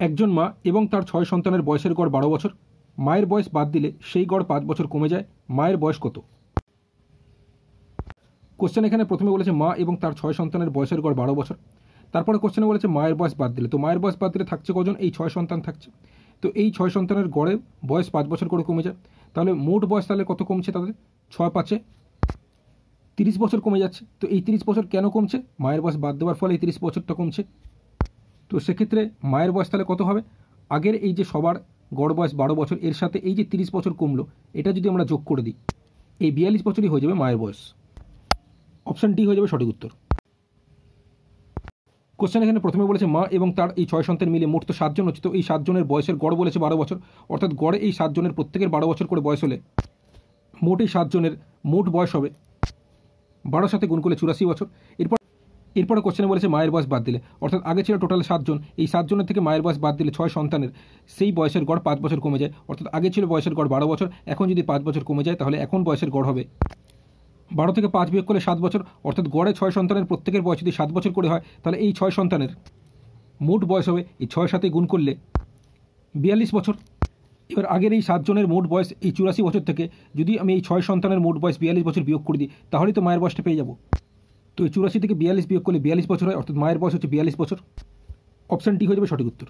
একজন মা এবং তার 6 সন্তানের বয়সের গড় 12 বছর। মায়ের বয়স বাদ দিলে সেই গড় 5 বছর কমে যায়। মায়ের বয়স কত? কোশ্চেন এখানে প্রথমে বলেছে মা এবং তার 6 সন্তানের বয়সের গড় 12 বছর। তারপরে কোশ্চেনে বলেছে মায়ের বয়স বাদ দিলে, তো মায়ের বয়স বাদ দিলে থাকছে কজন? এই 6 সন্তান থাকছে। তো এই 6 সন্তানের গড়ে বয়স 5 বছর করে কমে যায়। তাহলে মোট বয়স তাহলে কত কমছে? তাদের 6 5 30 বছর কমে যাচ্ছে। তো এই 30 বছর কেন কমছে? মায়ের বয়স বাদ দেওয়ার ফলে এই 30 বছরটা কমছে। তো সেক্ষেত্রে মায়ের বয়স তাহলে কত হবে? আগের এই যে সবার গড় বয়স 12 বছর, এর সাথে এই যে 30 বছর কমলো, এটা যদি আমরা যোগ করে দিই, এই 42 বছরই হয়ে যাবে মায়ের বয়স। অপশন ডি হয়ে যাবে সঠিক উত্তর। কোশ্চেন এখানে প্রথমে বলেছে মা এবং তার এই 6 সন্তান মিলে মোট তো 7 জন হচ্ছে। তো এই 7 জনের বয়সের গড় বলেছে 12 বছর, অর্থাৎ গড়ে এই 7 জনের প্রত্যেকের 12 বছর করে বয়স হলে মোট এই 7 জনের মোট বয়স হবে 12 সাথে গুণ করলে 84 বছর। এরপরে কোশ্চেনে বলেছে মায়ের বয়স বাদ দিলে, অর্থাৎ আগে ছিল টোটাল 7 জন, এই 7 জনের থেকে মায়ের বয়স বাদ দিলে 6 সন্তানের সেই বয়সের গড় 5 বছর কমে যায়। অর্থাৎ আগে ছিল বয়সের গড় 12 বছর, এখন যদি 5 বছর কমে যায় তাহলে এখন বয়সের গড় হবে 12 থেকে 5 বিয়োগ করলে 7 বছর। অর্থাৎ গড়ে 6 সন্তানের প্রত্যেকের বয়স যদি 7 বছর করে হয়, তাহলে এই 6 সন্তানের মোট বয়স হবে এই 6 সাথে গুণ করলে 42 বছর। এবার আগের এই 7 জনের মোট বয়স এই 84 বছর থেকে যদি আমি এই 6 সন্তানের মোট বয়স 42 বছর বিয়োগ করে দিই, তাহলেই তো মায়ের বয়সটা পেয়ে যাব। তো এই 84 থেকে 42 বিয়োগ করলে 42 বছর হয়, অর্থাৎ মায়ের বয়স হচ্ছে 42 বছর। অপশন ডি হয়ে যাবে সঠিক উত্তর।